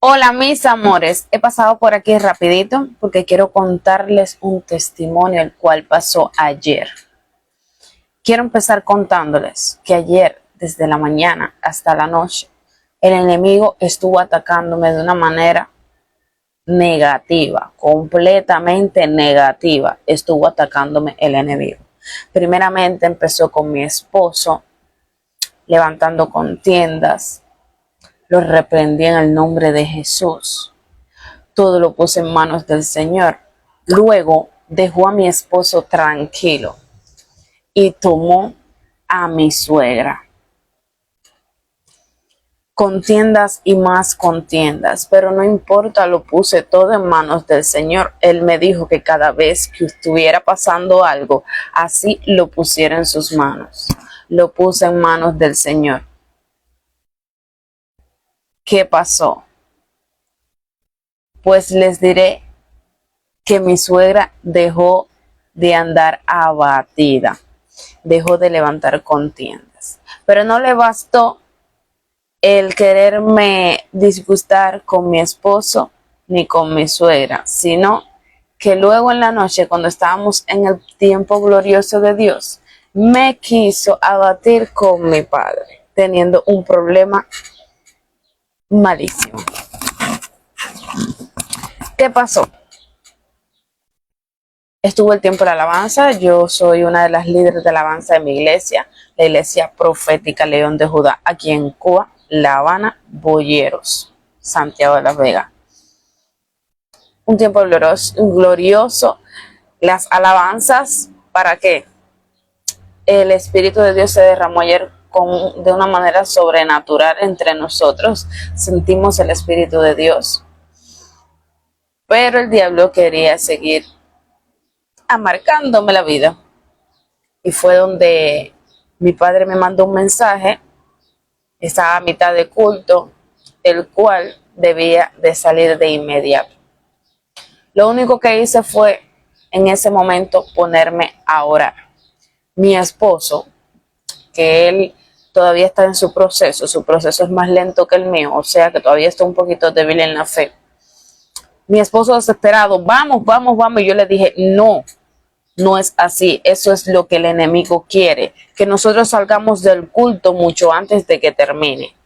Hola mis amores, he pasado por aquí rapidito porque quiero contarles un testimonio el cual pasó ayer. Quiero empezar contándoles que ayer, desde la mañana hasta la noche, el enemigo estuvo atacándome de una manera negativa, completamente negativa. Estuvo atacándome el enemigo. Primeramente empezó con mi esposo, levantando contiendas. Lo reprendí en el nombre de Jesús. Todo lo puse en manos del Señor. Luego dejó a mi esposo tranquilo y tomó a mi suegra. Contiendas y más contiendas, pero no importa, lo puse todo en manos del Señor. Él me dijo que cada vez que estuviera pasando algo, así lo pusiera en sus manos. Lo puse en manos del Señor. ¿Qué pasó? Pues les diré que mi suegra dejó de andar abatida, dejó de levantar contiendas, pero no le bastó el quererme disgustar con mi esposo ni con mi suegra, sino que luego en la noche, cuando estábamos en el tiempo glorioso de Dios, me quiso abatir con mi padre, teniendo un problema malísimo. ¿Qué pasó? Estuvo el tiempo de la alabanza. Yo soy una de las líderes de alabanza de mi iglesia, la Iglesia Profética León de Judá, aquí en Cuba, La Habana, Boyeros, Santiago de las Vegas. Un tiempo glorioso. Las alabanzas, ¿para qué? El Espíritu de Dios se derramó ayer de una manera sobrenatural entre nosotros. Sentimos el Espíritu de Dios. Pero el diablo quería seguir amargándome la vida. Y fue donde mi padre me mandó un mensaje. Estaba a mitad de culto, el cual debía de salir de inmediato. Lo único que hice fue en ese momento ponerme a orar. Mi esposo, que él todavía está en su proceso es más lento que el mío, o sea que todavía está un poquito débil en la fe. Mi esposo desesperado, vamos, y yo le dije, no es así. Eso es lo que el enemigo quiere, que nosotros salgamos del culto mucho antes de que termine.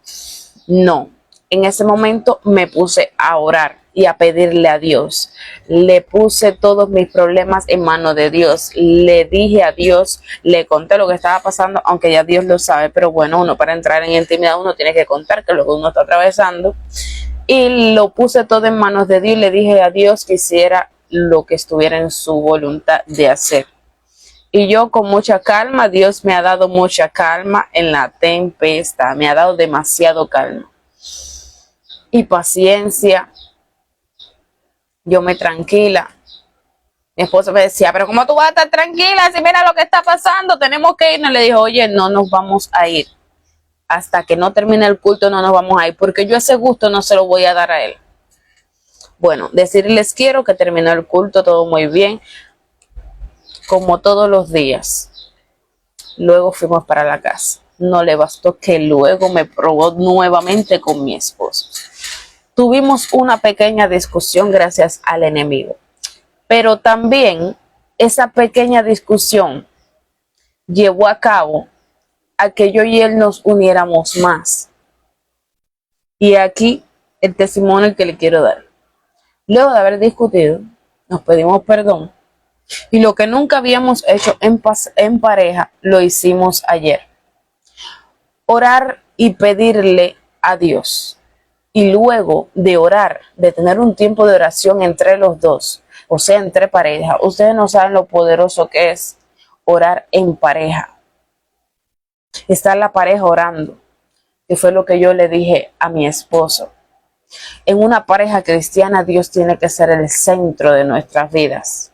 No, en ese momento me puse a orar y a pedirle a Dios. Le puse todos mis problemas en manos de Dios. Le dije a Dios, le conté lo que estaba pasando, aunque ya Dios lo sabe, pero bueno, uno para entrar en intimidad uno tiene que contar que lo que uno está atravesando. Y lo puse todo en manos de Dios y le dije a Dios que hiciera lo que estuviera en su voluntad de hacer. Y yo con mucha calma, Dios me ha dado mucha calma en la tempestad, me ha dado demasiado calma y paciencia. Yo me tranquila. Mi esposo me decía, pero ¿cómo tú vas a estar tranquila si mira lo que está pasando? Tenemos que irnos. Le dije, oye, no nos vamos a ir. Hasta que no termine el culto no nos vamos a ir, porque yo ese gusto no se lo voy a dar a él. Bueno, decirles quiero que terminó el culto, todo muy bien, como todos los días. Luego fuimos para la casa. No le bastó que luego me probó nuevamente con mi esposo. Tuvimos una pequeña discusión gracias al enemigo. Pero también esa pequeña discusión llevó a cabo a que yo y él nos uniéramos más. Y aquí el testimonio que le quiero dar. Luego de haber discutido, nos pedimos perdón. Y lo que nunca habíamos hecho en pareja, lo hicimos ayer. Orar y pedirle a Dios. Y luego de orar, de tener un tiempo de oración entre los dos, o sea, entre pareja. Ustedes no saben lo poderoso que es orar en pareja. Estar la pareja orando, que fue lo que yo le dije a mi esposo. En una pareja cristiana, Dios tiene que ser el centro de nuestras vidas.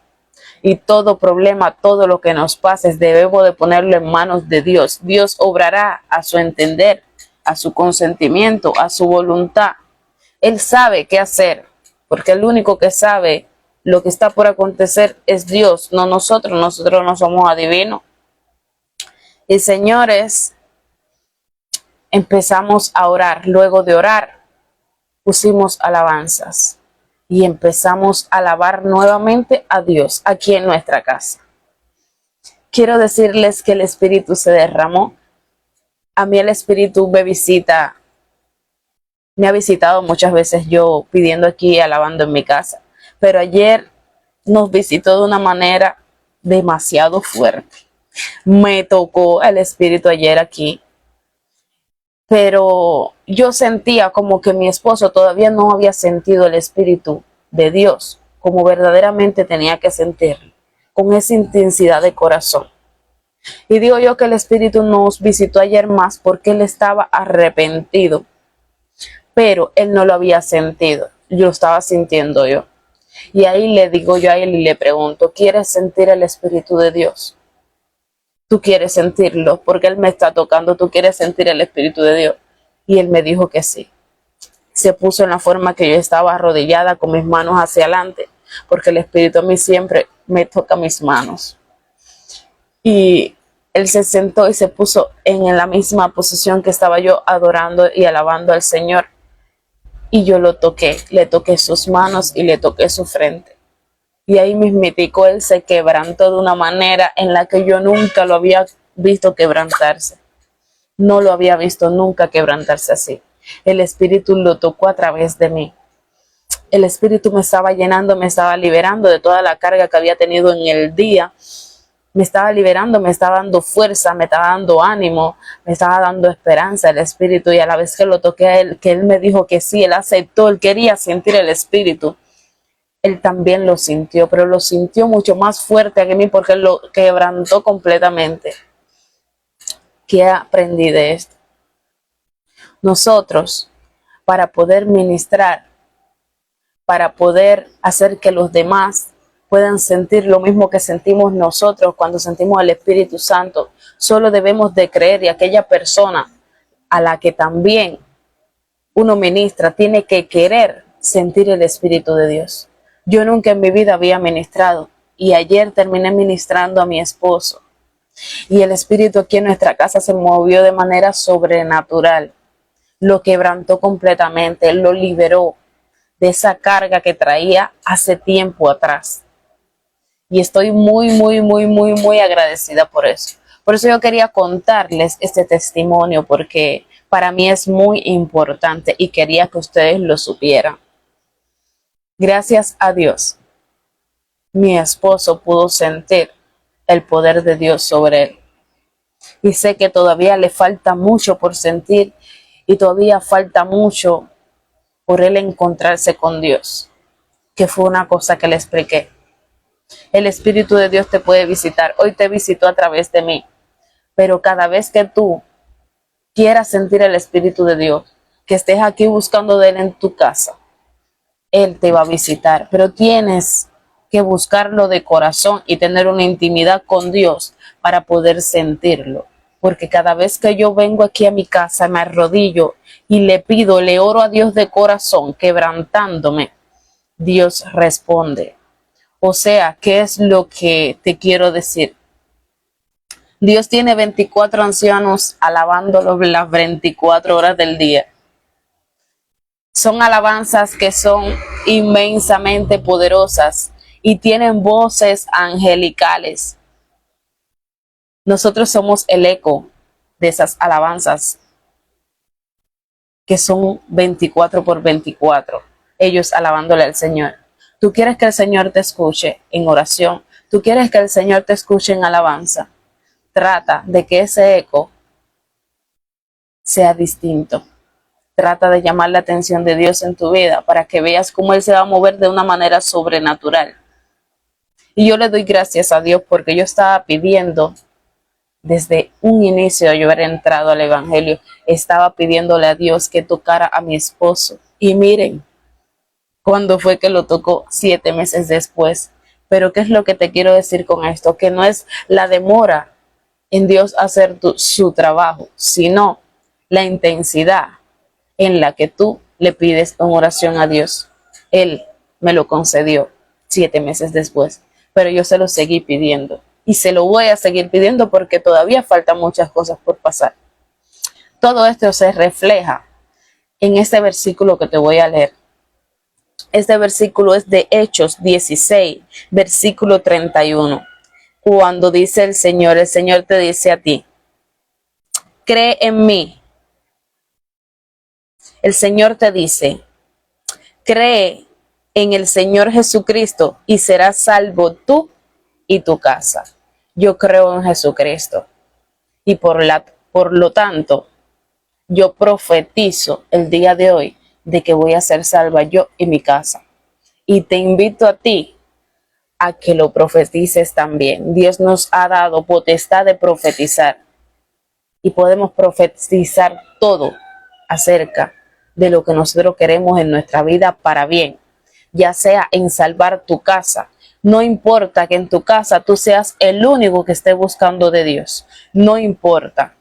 Y todo problema, todo lo que nos pase, debemos de ponerlo en manos de Dios. Dios obrará a su entender, a su consentimiento, a su voluntad. Él sabe qué hacer, porque el único que sabe lo que está por acontecer es Dios, no nosotros. Nosotros no somos adivinos. Y señores, empezamos a orar. Luego de orar, pusimos alabanzas y empezamos a alabar nuevamente a Dios aquí en nuestra casa. Quiero decirles que el Espíritu se derramó. A mí el Espíritu me ha visitado muchas veces yo pidiendo aquí, alabando en mi casa, pero ayer nos visitó de una manera demasiado fuerte. Me tocó el Espíritu ayer aquí, pero yo sentía como que mi esposo todavía no había sentido el Espíritu de Dios como verdaderamente tenía que sentirlo, con esa intensidad de corazón. Y digo yo que el Espíritu nos visitó ayer más porque él estaba arrepentido, pero él no lo había sentido, yo lo estaba sintiendo yo. Y ahí le digo yo a él y le pregunto, ¿quieres sentir el Espíritu de Dios? ¿Tú quieres sentirlo? Porque él me está tocando, ¿tú quieres sentir el Espíritu de Dios? Y él me dijo que sí. Se puso en la forma que yo estaba arrodillada con mis manos hacia adelante, porque el Espíritu a mí siempre me toca mis manos. Y él se sentó y se puso en la misma posición que estaba yo adorando y alabando al Señor. Y yo lo toqué, le toqué sus manos y le toqué su frente. Y ahí mismitico él se quebrantó de una manera en la que yo nunca lo había visto quebrantarse. No lo había visto nunca quebrantarse así. El Espíritu lo tocó a través de mí. El Espíritu me estaba llenando, me estaba liberando de toda la carga que había tenido en el día. Me estaba liberando, me estaba dando fuerza, me estaba dando ánimo, me estaba dando esperanza el Espíritu. Y a la vez que lo toqué a él, que él me dijo que sí, él aceptó, él quería sentir el Espíritu. Él también lo sintió, pero lo sintió mucho más fuerte que mí porque él lo quebrantó completamente. ¿Qué aprendí de esto? Nosotros, para poder ministrar, para poder hacer que los demás puedan sentir lo mismo que sentimos nosotros cuando sentimos el Espíritu Santo, solo debemos de creer, y aquella persona a la que también uno ministra tiene que querer sentir el Espíritu de Dios. Yo nunca en mi vida había ministrado y ayer terminé ministrando a mi esposo y el Espíritu aquí en nuestra casa se movió de manera sobrenatural. Lo quebrantó completamente, lo liberó de esa carga que traía hace tiempo atrás. Y estoy muy agradecida por eso. Por eso yo quería contarles este testimonio porque para mí es muy importante y quería que ustedes lo supieran. Gracias a Dios, mi esposo pudo sentir el poder de Dios sobre él. Y sé que todavía le falta mucho por sentir y todavía falta mucho por él encontrarse con Dios, que fue una cosa que le expliqué. El Espíritu de Dios te puede visitar. Hoy te visitó a través de mí. Pero cada vez que tú quieras sentir el Espíritu de Dios, que estés aquí buscando de él en tu casa, él te va a visitar. Pero tienes que buscarlo de corazón y tener una intimidad con Dios para poder sentirlo. Porque cada vez que yo vengo aquí a mi casa, me arrodillo y le pido, le oro a Dios de corazón, quebrantándome, Dios responde. O sea, ¿qué es lo que te quiero decir? Dios tiene 24 ancianos alabándolo las 24 horas del día. Son alabanzas que son inmensamente poderosas y tienen voces angelicales. Nosotros somos el eco de esas alabanzas que son 24 por 24. Ellos alabándole al Señor. Tú quieres que el Señor te escuche en oración. Tú quieres que el Señor te escuche en alabanza. Trata de que ese eco sea distinto. Trata de llamar la atención de Dios en tu vida para que veas cómo Él se va a mover de una manera sobrenatural. Y yo le doy gracias a Dios porque yo estaba pidiendo, desde un inicio yo haber entrado al Evangelio, estaba pidiéndole a Dios que tocara a mi esposo. Y miren, cuando fue que lo tocó 7 meses después. Pero ¿qué es lo que te quiero decir con esto? Que no es la demora en Dios hacer su trabajo, sino la intensidad en la que tú le pides en oración a Dios. Él me lo concedió 7 meses después, pero yo se lo seguí pidiendo y se lo voy a seguir pidiendo porque todavía faltan muchas cosas por pasar. Todo esto se refleja en este versículo que te voy a leer. Este versículo es de Hechos 16, versículo 31. Cuando dice el Señor te dice a ti, cree en mí. El Señor te dice, cree en el Señor Jesucristo y serás salvo tú y tu casa. Yo creo en Jesucristo y por lo tanto, yo profetizo el día de hoy de que voy a ser salva yo y mi casa. Y te invito a ti a que lo profetices también. Dios nos ha dado potestad de profetizar y podemos profetizar todo acerca de lo que nosotros queremos en nuestra vida para bien, ya sea en salvar tu casa. No importa que en tu casa tú seas el único que esté buscando de Dios, no importa.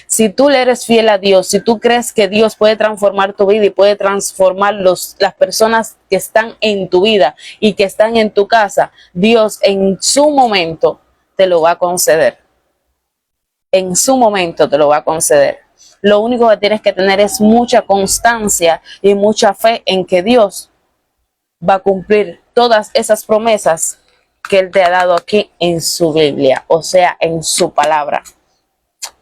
Si tú le eres fiel a Dios, si tú crees que Dios puede transformar tu vida y puede transformar las personas que están en tu vida y que están en tu casa, Dios en su momento te lo va a conceder. En su momento te lo va a conceder. Lo único que tienes que tener es mucha constancia y mucha fe en que Dios va a cumplir todas esas promesas que Él te ha dado aquí en su Biblia, o sea, en su palabra.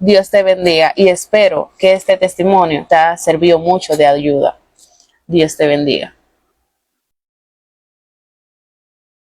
Dios te bendiga y espero que este testimonio te haya servido mucho de ayuda. Dios te bendiga.